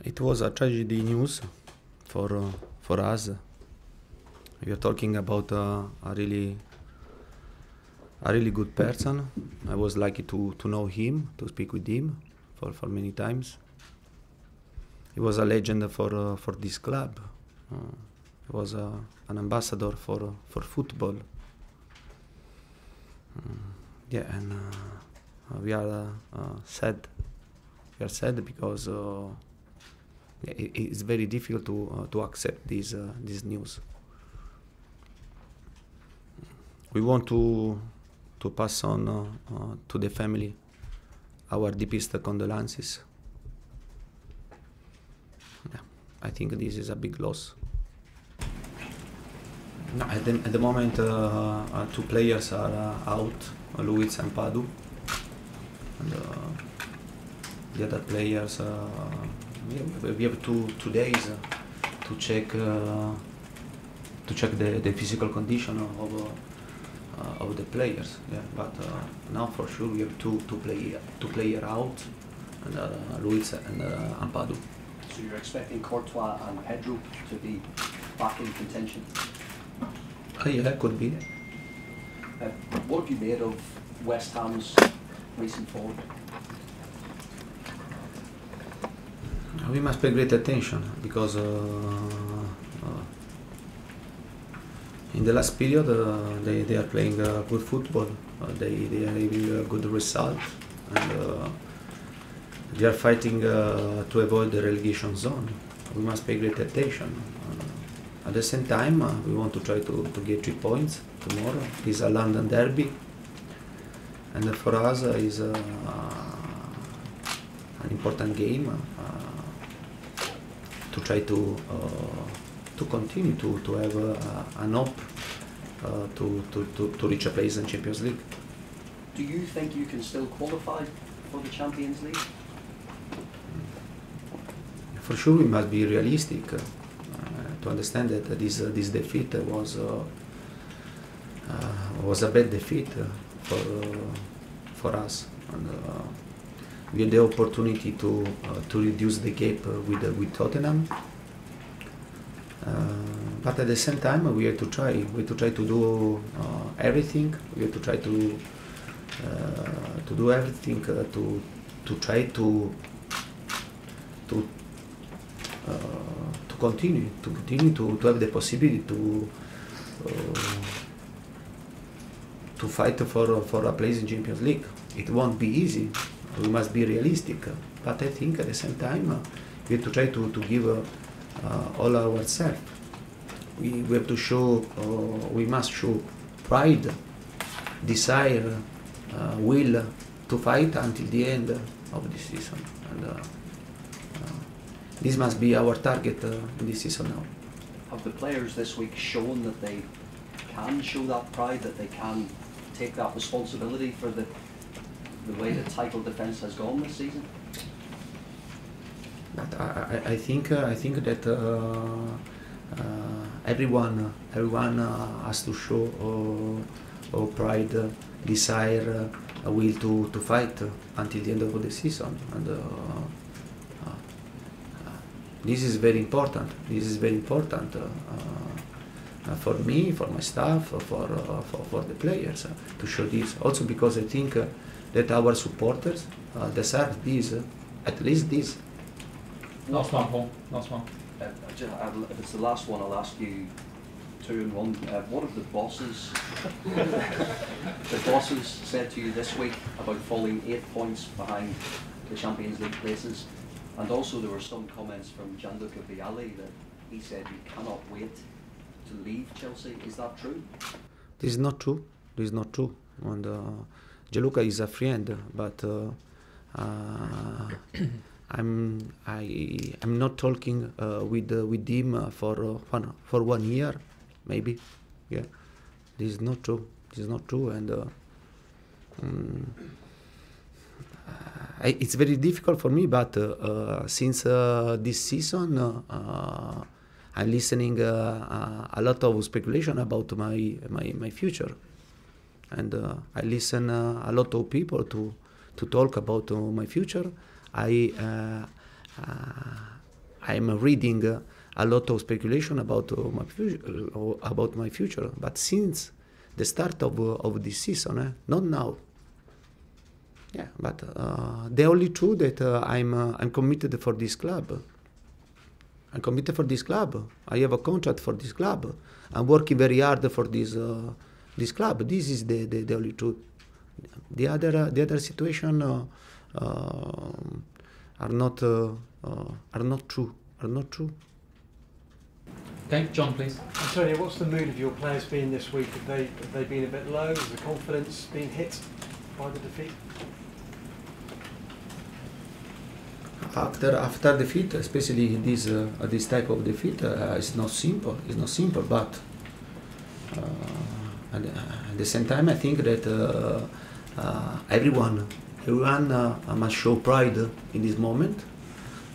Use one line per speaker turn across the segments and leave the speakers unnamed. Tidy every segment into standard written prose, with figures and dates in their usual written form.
It was a tragedy news for us. We are talking about a really good person. I was lucky to know him, to speak with him for many times. He was a legend for this club. He was an ambassador for football. And we are sad. We are sad because it's very difficult to accept this news. We want to pass on to the family our deepest condolences. Yeah, I think this is a big loss. No, at the moment, two players are out, Luiz and Padu, and the other players. We have two days to check the physical condition of the players. Yeah, but now for sure we have two players out, and Luiz and Ampadu.
So you're expecting Courtois and Pedro to be back in contention?
Yeah, could be.
What have you made of West Ham's recent forward?
We must pay great attention because in the last period they are playing good football. They are having a good result, and they are fighting to avoid the relegation zone. We must pay great attention. At the same time, we want to try to get 3 points tomorrow. It's a London derby, and for us is an important game to try to continue to have an hope to reach a place in Champions League.
Do you think you can still qualify for the Champions League?
For sure, we must be realistic to understand that this defeat was a bad defeat for us, and we had the opportunity to reduce the gap with Tottenham. But at the same time, we have to try. We have to try to do everything. We have to try to do everything to try to continue to have the possibility to fight for a place in Champions League. It won't be easy. We must be realistic. But I think at the same time, we have to try to give all ourselves. We have to show, we must show pride, desire, will to fight until the end of this season. And this must be our target in this season now.
Have the players this week shown that they can show that pride, that they can take that responsibility for the way the title defence has gone this season?
But I think that everyone has to show pride, desire, will to fight until the end of the season, and this is very important. This is very important for me, for my staff, for the players to show this. Also because I think that our supporters deserve this, at least this.
Last one, Paul. Last one.
If it's the last one, I'll ask you 2 in 1. What have the bosses said to you this week about falling 8 points behind the Champions League places? And also there were some comments from Gianluca Vialli that he said he cannot wait to leave Chelsea. Is that true?
This is not true. This is not true. And Gianluca is a friend, but I'm not talking with him for 1 year, maybe. Yeah, this is not true. This is not true, and it's very difficult for me. But since this season, I'm listening a lot of speculation about my future, and I listen a lot of people to talk about my future. I'm reading a lot of speculation about my future. But since the start of this season, not now. Yeah, but the only truth that I'm committed for this club. I'm committed for this club. I have a contract for this club. I'm working very hard for this club. This is the only truth. The other situation are not true.
Okay, John, please.
Antonio, what's the mood of your players been this week? Have they been a bit low? Has the confidence been hit by the defeat?
After defeat, especially this type of defeat, it's not simple. It's not simple, but at the same time, I think that everyone must show pride in this moment,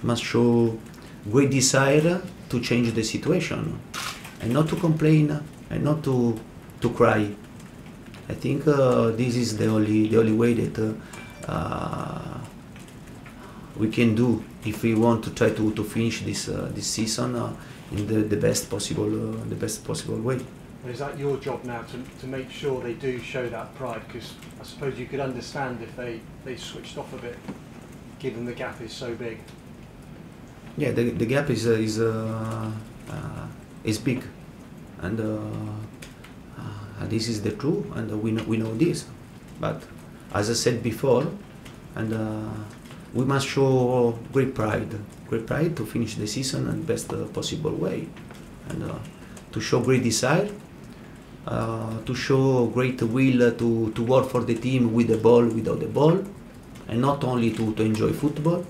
must show great desire to change the situation, and not to complain, and not to cry. I think this is the only way that we can do if we want to try to finish this season in the best possible way.
And is that your job now to make sure they do show that pride? Because I suppose you could understand if they switched off a bit, given the gap is so big.
Yeah, the gap is big, and this is the truth, and we know this. But as I said before, and we must show great pride to finish the season in the best possible way, and to show great desire, to show great will to work for the team with the ball, without the ball, and not only to enjoy football.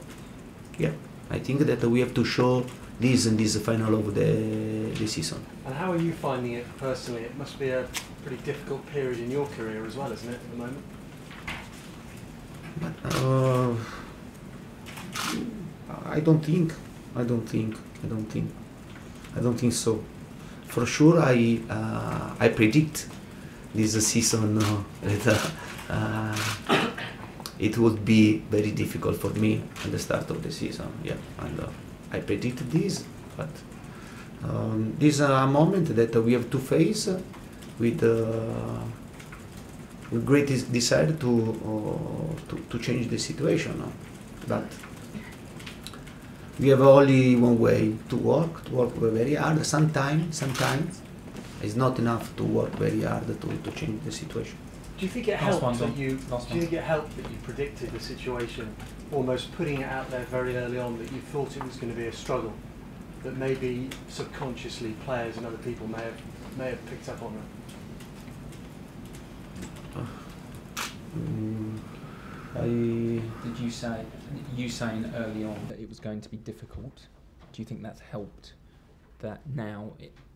Yeah, I think that we have to show this in this final of the season.
And how are you finding it personally? It must be a pretty difficult period in your career as well, isn't it, at the moment?
I don't think so. For sure, I predict this season that it would be very difficult for me at the start of the season. Yeah, and I predicted this, but this is a moment that we have to face with great desire to change the situation. But we have only one way to work very hard. Sometimes it's not enough to work very hard to change the situation.
Do you think it helped that you predicted the situation, almost putting it out there very early on, that you thought it was going to be a struggle, that maybe subconsciously players and other people may have picked up on that?
Did you saying early on that it was going to be difficult? Do you think that's helped? That now,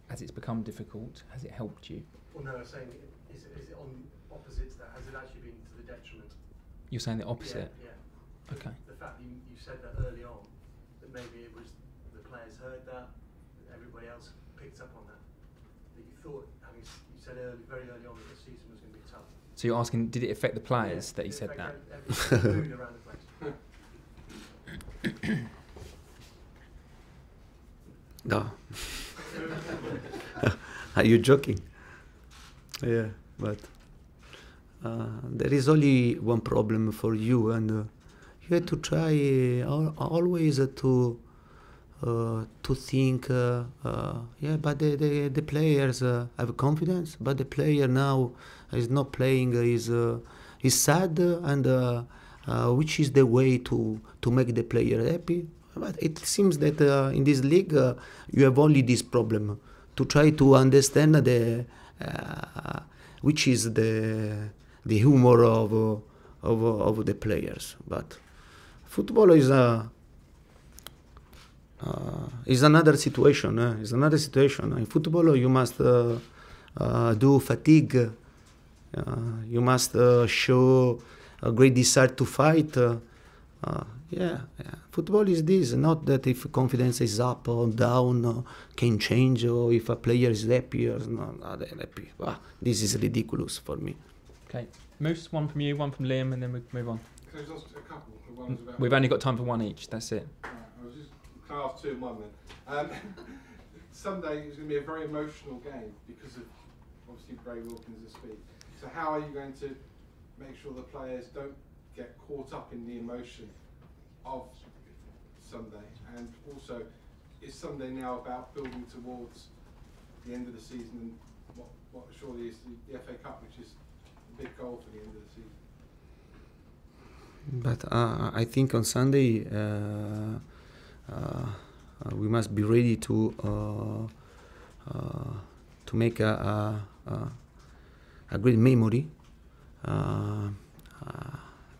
as it's become difficult, has it helped you?
Well, no, I'm saying, is it on opposites that? Has it actually been to the detriment?
You're saying the opposite?
Yeah.
Okay.
The fact that you said that early on, that maybe it was the players heard that everybody else picked up on that. That you thought, you said very early on that the season was going to be tough.
So you're asking, did it affect the players that he said that?
Mood around the place.
No. Are you joking? Yeah, but there is only one problem for you, and you have to try always to think. Yeah, but the players have confidence, but the player now is not playing. Is sad, and which is the way to make the player happy? But it seems that in this league you have only this problem to try to understand which is the humor of the players. But football is another situation. Is another situation. In football, you must do fatigue. You must show a great desire to fight. Yeah. Football is this, not that if confidence is up or down can change, or if a player is happy or not happy. This is ridiculous for me.
Okay, Moose, one from you, one from Liam, and then we move on.
Can I just ask a couple? One was about
We've only got time for one each, that's it.
I was just Can I ask two in one then? Sunday is going to be a very emotional game because of obviously Ray Wilkins' speech. So how are you going to make sure the players don't get caught up in the emotion of Sunday? And also, is Sunday now about building towards the end of the season and what surely is the FA Cup, which is a big goal for the end of the season?
But I think on Sunday we must be ready to make a great memory to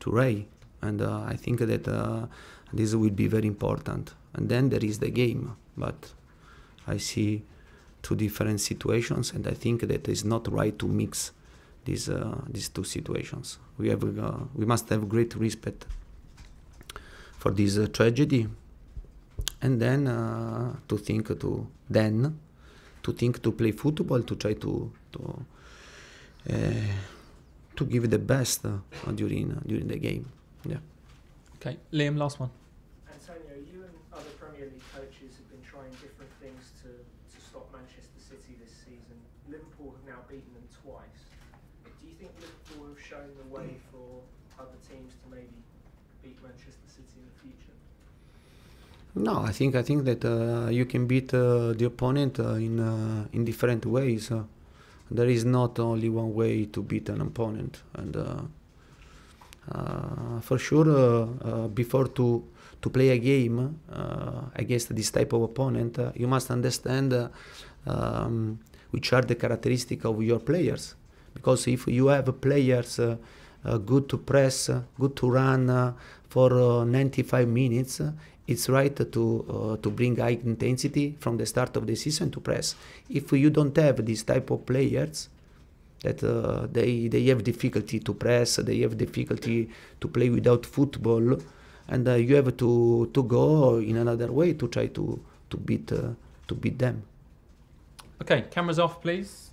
Ray, and I think that this will be very important. And then there is the game, but I see two different situations, and I think that it's not right to mix these two situations. We must have great respect for this tragedy, and then to think to play football, to try to give the best during the game. Yeah.
Okay, Liam, last one.
Antonio, you and other Premier League coaches have been trying different things to stop Manchester City this season. Liverpool have now beaten them twice. Do you think Liverpool have shown the way for other teams to maybe beat Manchester City in the future?
No, I think that you can beat the opponent in different ways. There is not only one way to beat an opponent, and for sure, before to play a game against this type of opponent, you must understand which are the characteristics of your players. Because if you have players good to press, good to run for 95 minutes, it's right to bring high intensity from the start of the season to press. If you don't have this type of players, that they have difficulty to press, they have difficulty to play without football, and you have to go in another way to try to beat them.
Okay, cameras off, please.